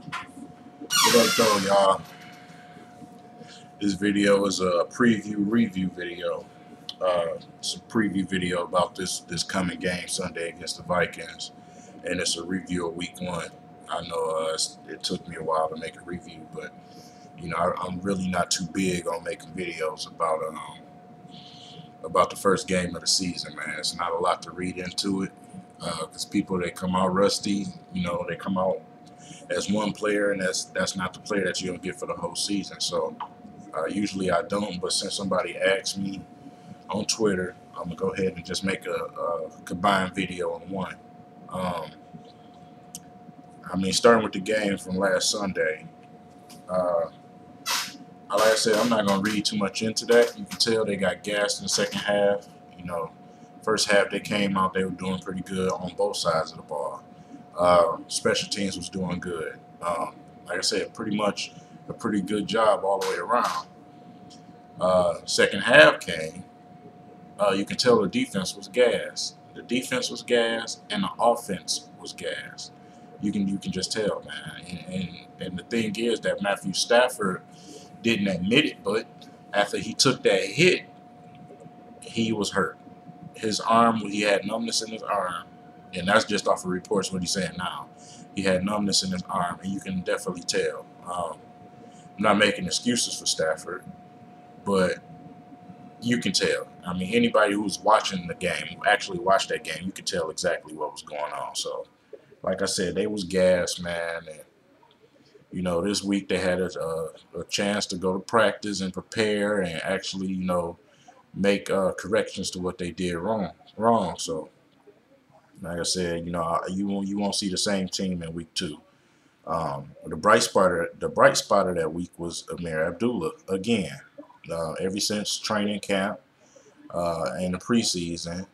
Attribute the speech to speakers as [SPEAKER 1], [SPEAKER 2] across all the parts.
[SPEAKER 1] What up, though, y'all? This video is a preview review video. It's a preview video about this coming game Sunday against the Vikings, and it's a review of Week 1. I know it took me a while to make a review, but I'm really not too big on making videos about the first game of the season, man. It's not a lot to read into it because people, they come out rusty. They come out as one player, and that's not the player that you're gonna get for the whole season. So usually I don't, but since somebody asked me on Twitter, I'm gonna go ahead and just make a combined video on one. Um, starting with the game from last Sunday. Uh, like I said, I'm not gonna read too much into that. You can tell they got gassed in the second half. First half they came out, they were doing pretty good on both sides of the ball. Special teams was doing good. Like I said, pretty much a pretty good job all the way around. Second half came. You can tell the defense was gas. The defense was gas, and the offense was gas. You can just tell, man. And the thing is that Matthew Stafford didn't admit it, but after he took that hit, he was hurt. His arm, he had numbness in his arm, and that's just off of reports what he's saying now. He had numbness in his arm, and you can definitely tell. I'm not making excuses for Stafford, but you can tell. Anybody who's watching the game, who actually watched that game, you could tell exactly what was going on. So, like I said, they was gas, man. And, this week they had a chance to go to practice and prepare and actually, make corrections to what they did wrong. So, like I said, you won't see the same team in week 2. The bright spot of that week was Ameer Abdullah again. Ever since training camp and the preseason,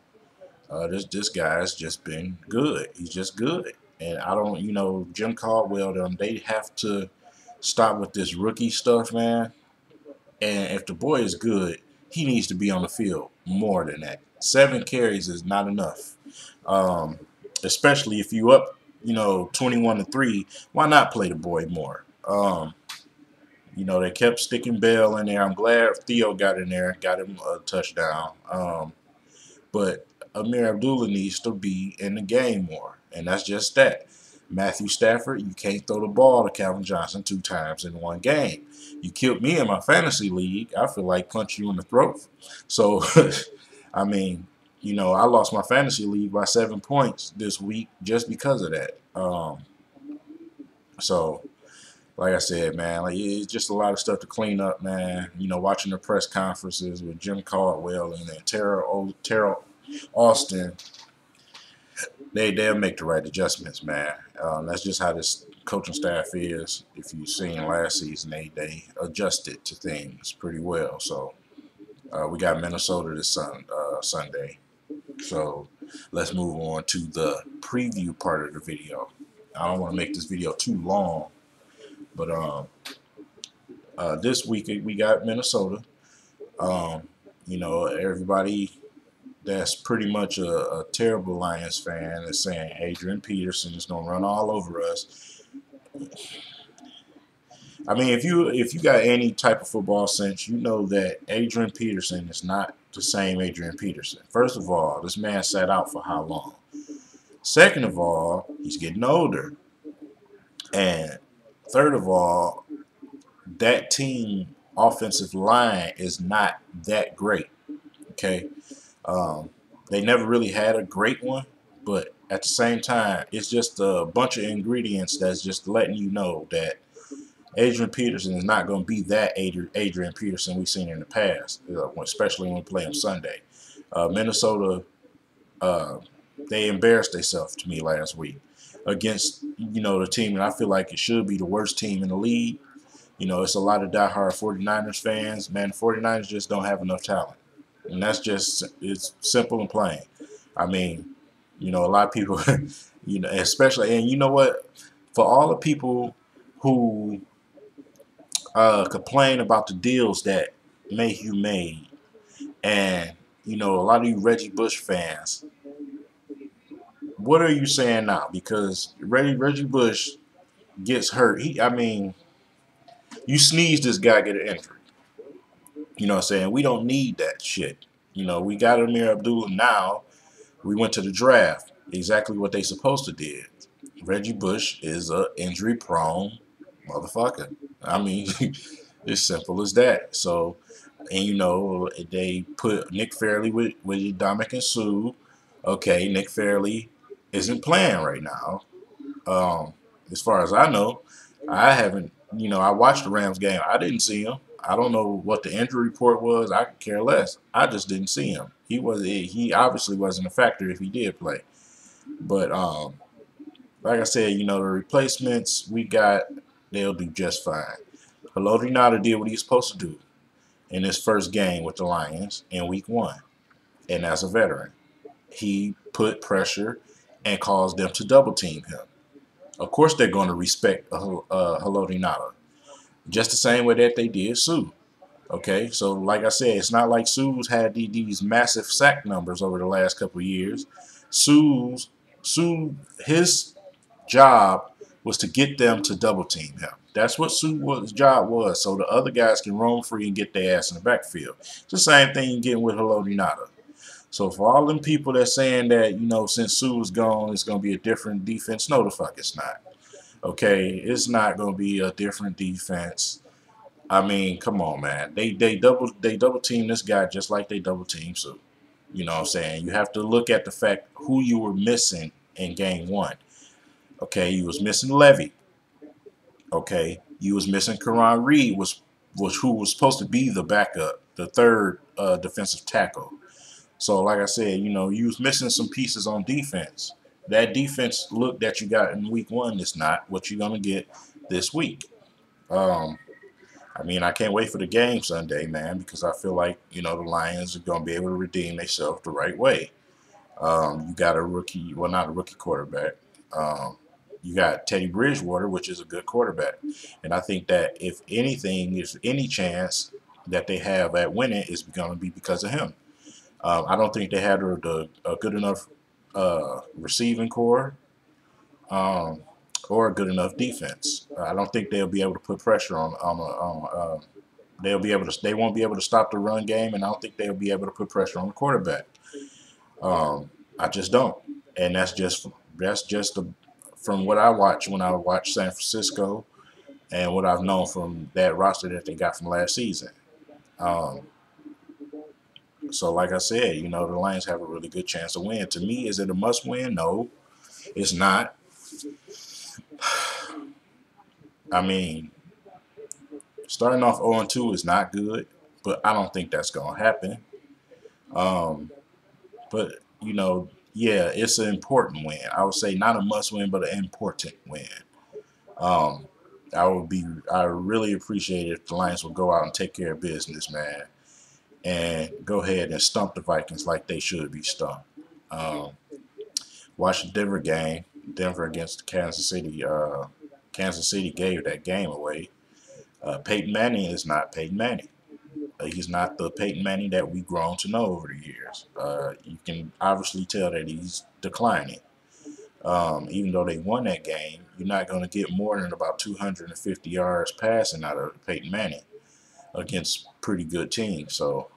[SPEAKER 1] this guy's just been good. He's just good, and I don't, Jim Caldwell, they have to stop with this rookie stuff, man. And if the boy is good, he needs to be on the field more than that. 7 carries is not enough, especially if you up, 21-3. Why not play the boy more? They kept sticking Bell in there. I'm glad Theo got in there, got him a touchdown. But Ameer Abdullah needs to be in the game more, and that's just that. Matthew Stafford, you can't throw the ball to Calvin Johnson 2 times in one game. You killed me in my fantasy league. I feel like punch you in the throat. So, I lost my fantasy league by 7 points this week just because of that. So, like I said, man, it's just a lot of stuff to clean up, man. Watching the press conferences with Jim Caldwell and then Terrell Austin, they'll make the right adjustments, man. That's just how this coaching staff is. If you've seen last season, they adjusted to things pretty well. So we got Minnesota this Sunday. So let's move on to the preview part of the video. I don't want to make this video too long, but this week we got Minnesota. Everybody that's pretty much a terrible Lions fan is saying Adrian Peterson is gonna run all over us. If you got any type of football sense, you know that Adrian Peterson is not the same Adrian Peterson. First of all, this man sat out for how long? Second of all, he's getting older. And third of all, that team offensive line is not that great. Okay. They never really had a great one, but at the same time, it's just a bunch of ingredients that's just letting you know that Adrian Peterson is not going to be that Adrian Peterson we've seen in the past, especially when we play him Sunday. Minnesota, they embarrassed themselves to me last week against, the team, and I feel like it should be the worst team in the league. It's a lot of diehard 49ers fans. Man, the 49ers just don't have enough talent. And it's simple and plain. A lot of people, especially, and you know what? For all the people who complain about the deals that Mayhew made, and, a lot of you Reggie Bush fans, what are you saying now? Because Reggie Bush gets hurt, I mean, you sneeze, this guy get an injury. You know what I'm saying? We don't need that shit. You know, we got Amir Abdullah now. We went to the draft. Exactly what they supposed to did. Reggie Bush is a injury prone motherfucker. I mean, it's simple as that. So, and you know, they put Nick Fairley with Dominic Sue. Okay, Nick Fairley isn't playing right now. Um, as far as I know, I haven't. You know, I watched the Rams game. I didn't see him. I don't know what the injury report was. I could care less. I just didn't see him. He obviously wasn't a factor if he did play. But like I said, you know, the replacements we got, they'll do just fine. Haloti Ngata did what he's supposed to do in his first game with the Lions in week 1. And as a veteran, he put pressure and caused them to double team him. Of course, they're going to respect Haloti Ngata, just the same way that they did Sue. Okay, so like I said, it's not like Sue's had these massive sack numbers over the last couple of years. His job was to get them to double team him. That's what Sue's job was, so the other guys can roam free and get their ass in the backfield. It's the same thing you get with Haloti Ngata. So for all them people that saying that, you know, since Sue was gone, it's going to be a different defense, no, the fuck it's not. Okay, it's not going to be a different defense. I mean, come on, man. They double team this guy just like they double team Sue. You know what I'm saying? You have to look at the fact who you were missing in game 1. Okay, you was missing Levy. Okay, you was missing Karan Reed, who was supposed to be the backup, the third defensive tackle. So, like I said, you know, you was missing some pieces on defense. That defense look that you got in week 1 is not what you're gonna get this week. I mean, I can't wait for the game Sunday, man, because I feel like, you know, the Lions are gonna be able to redeem themselves the right way. You got a rookie, well, not a rookie quarterback. You got Teddy Bridgewater, which is a good quarterback. And I think that if anything, if any chance that they have at winning is going to be because of him. I don't think they had a good enough receiving core or a good enough defense. I don't think they'll be able to put pressure on they won't be able to stop the run game, and I don't think they'll be able to put pressure on the quarterback. I just don't, and that's just from what I watch when I watch San Francisco and what I've known from that roster that they got from last season. Um, so, like I said, you know, the Lions have a really good chance to win. To me, is it a must win? No, it's not. I mean, starting off 0-2 is not good, but I don't think that's going to happen. But, you know, yeah, it's an important win. I would say not a must win, but an important win. Um, I really appreciate it if the Lions would go out and take care of business, man, and go ahead and stump the Vikings like they should be stumped. Um, watch the Denver game, Denver against Kansas City. Kansas City gave that game away. Peyton Manning is not Peyton Manning. He's not the Peyton Manning that we've grown to know over the years. You can obviously tell that he's declining. Even though they won that game, you're not going to get more than about 250 yards passing out of Peyton Manning against pretty good teams. So,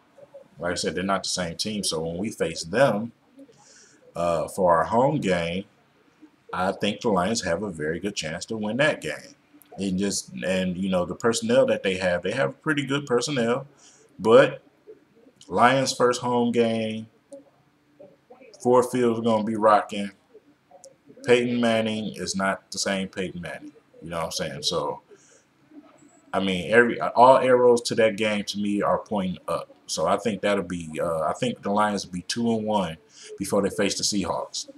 [SPEAKER 1] like I said, they're not the same team. So when we face them for our home game, I think the Lions have a very good chance to win that game. And you know, the personnel that they have pretty good personnel, but Lions first home game, Ford Field's going to be rocking. Peyton Manning is not the same Peyton Manning. You know what I'm saying? So, I mean, all arrows to that game to me are pointing up. So I think that'll be. I think the Lions will be 2-1 before they face the Seahawks.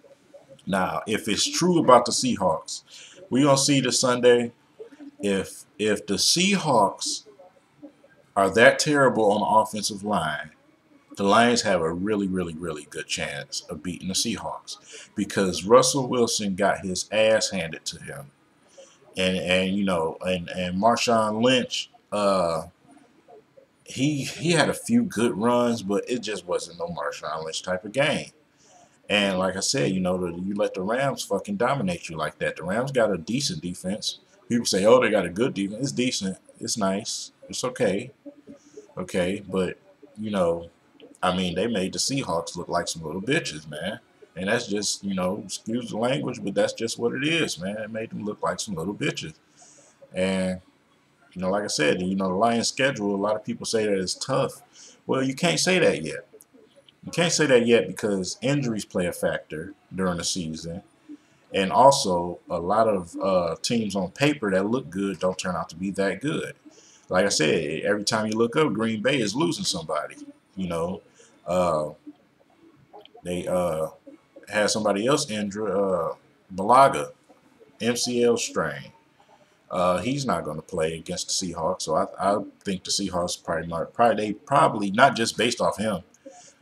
[SPEAKER 1] Now, if it's true about the Seahawks, we're gonna see this Sunday. If the Seahawks are that terrible on the offensive line, the Lions have a really, really, really good chance of beating the Seahawks because Russell Wilson got his ass handed to him, and you know, and Marshawn Lynch, he had a few good runs, but it just wasn't no Marshawn Lynch type of game. And like I said, you know, you let the Rams fucking dominate you like that. The Rams got a decent defense. People say, oh, they got a good defense. It's decent. It's nice. It's okay. Okay. But, you know, I mean, they made the Seahawks look like some little bitches, man. And that's just, you know, excuse the language, but that's just what it is, man. It made them look like some little bitches. And, you know, like I said, you know, the Lions' schedule, a lot of people say that it's tough. Well, you can't say that yet. You can't say that yet because injuries play a factor during the season. And also, a lot of teams on paper that look good don't turn out to be that good. Like I said, every time you look up, Green Bay is losing somebody. You know, uh, they had somebody else injured, Balaga, MCL strain. He's not going to play against the Seahawks, so I think the Seahawks probably not just based off him,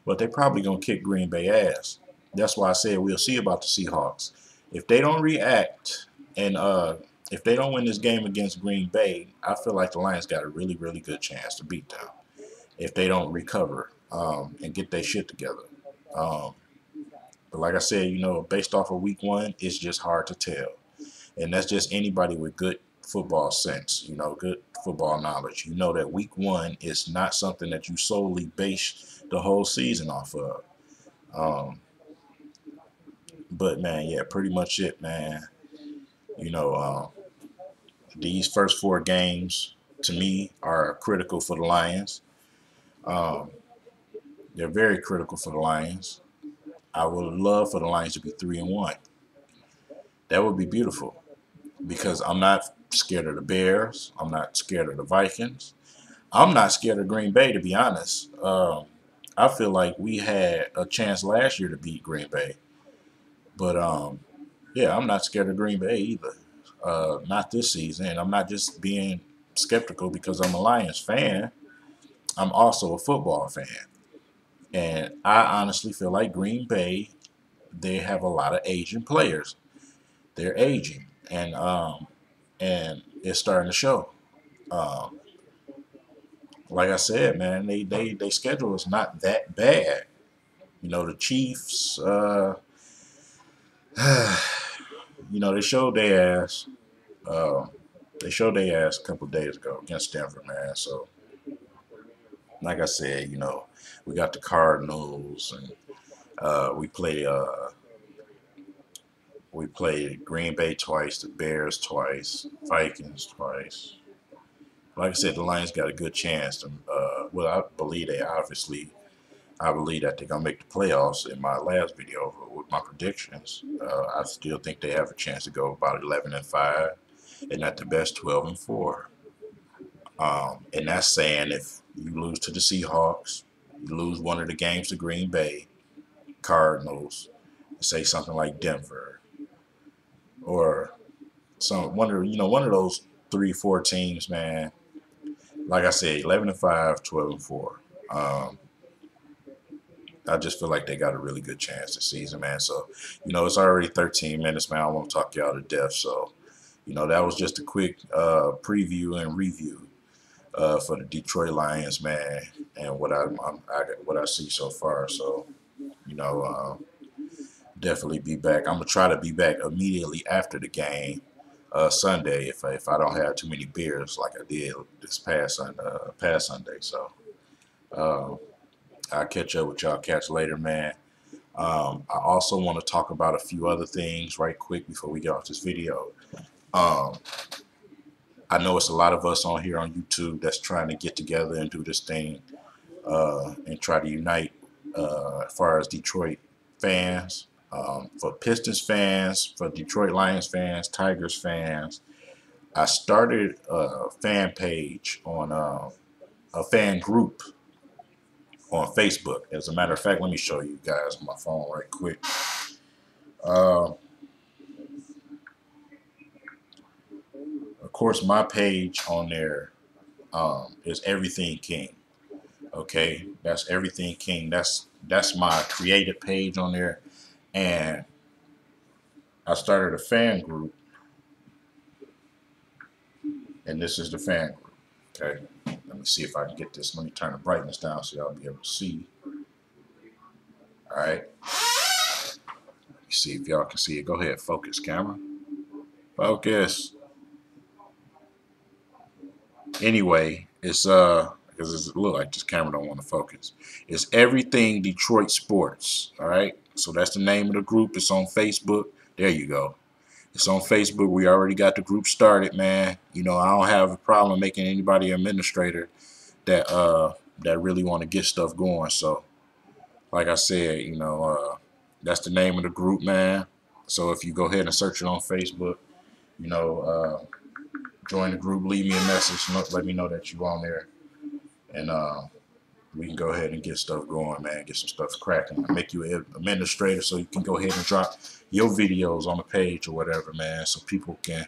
[SPEAKER 1] but they probably going to kick Green Bay ass. That's why I said we'll see about the Seahawks. If they don't react and if they don't win this game against Green Bay, I feel like the Lions got a really, really good chance to beat them if they don't recover and get their shit together. Um, but like I said, you know, based off of week one, it's just hard to tell. And that's just anybody with good football sense, you know, good football knowledge. You know that week one is not something that you solely base the whole season off of. Um, but man, yeah, pretty much it, man. You know, these first four games to me are critical for the Lions. Um, they're very critical for the Lions. I would love for the Lions to be 3-1. That would be beautiful because I'm not scared of the Bears. I'm not scared of the Vikings. I'm not scared of Green Bay, to be honest. I feel like we had a chance last year to beat Green Bay, but yeah, I'm not scared of Green Bay either. Not this season, and I'm not just being skeptical because I'm a Lions fan. I'm also a football fan, and I honestly feel like Green Bay, they have a lot of aging players. They're aging, and it's starting to show. Um, like I said, man, they schedule is not that bad. You know, the Chiefs, you know, they showed their ass. Uh, they showed their ass a couple of days ago against Denver, man. So, like I said, you know, we got the Cardinals, and we played Green Bay twice, the Bears twice, Vikings twice. Like I said, the Lions got a good chance to. Well, I believe that they're gonna make the playoffs. In my last video with my predictions, I still think they have a chance to go about 11-5, and at the best 12-4. And that's saying if you lose to the Seahawks, you lose one of the games to Green Bay, Cardinals, say something like Denver, or one of those 3-4 teams, man. Like I said, 11-5, 12-4. I just feel like they got a really good chance this season, man. So, you know, it's already 13 minutes, man. I won't talk y'all to death. So, you know, that was just a quick preview and review for the Detroit Lions, man, and what I see so far. So, you know, definitely be back. I'm gonna try to be back immediately after the game Sunday if I don't have too many beers like I did this past Sunday. So. Uh, I'll catch up with y'all. Catch later, man. I also want to talk about a few other things right quick before we get off this video. Um, I know it's a lot of us on here on YouTube that's trying to get together and do this thing and try to unite as far as Detroit fans, for Pistons fans, for Detroit Lions fans, Tigers fans. I started a fan page on a fan group on Facebook. As a matter of fact, let me show you guys on my phone right quick. Of course, my page on there is Everything King. Okay, that's Everything King. That's my creative page on there, and I started a fan group, and this is the fan group. Okay, let me see if I can get this. Let me turn the brightness down so y'all be able to see. All right. see if y'all can see it. Go ahead, focus, camera. Focus. Anyway, it's because it look like this camera don't want to focus. It's Everything Detroit Sports. All right. So that's the name of the group. It's on Facebook. There you go. It's on Facebook. We already got the group started, man. You know, I don't have a problem making anybody an administrator that really want to get stuff going. So, like I said, you know, that's the name of the group, man. So if you go ahead and search it on Facebook, you know, join the group, leave me a message, let me know that you on there, and we can go ahead and get stuff going, man. Get some stuff cracking. Make you an administrator so you can go ahead and drop your videos on the page or whatever, man, so people can,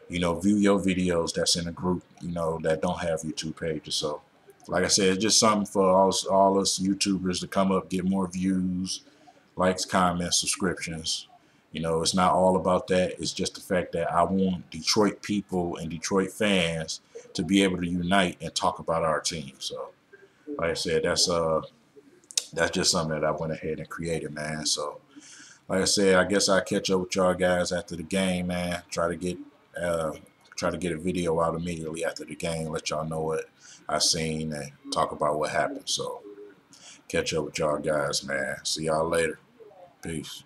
[SPEAKER 1] you know, view your videos that's in a group, you know, that don't have YouTube pages. So, like I said, it's just something for all us YouTubers to come up, get more views, likes, comments, subscriptions. You know, it's not all about that. It's just the fact that I want Detroit people and Detroit fans to be able to unite and talk about our team. So, like I said, that's just something that I went ahead and created, man. So, like I said, I guess I'll catch up with y'all guys after the game, man. Try to get a video out immediately after the game, let y'all know what I seen and talk about what happened. So, catch up with y'all guys, man. See y'all later. Peace.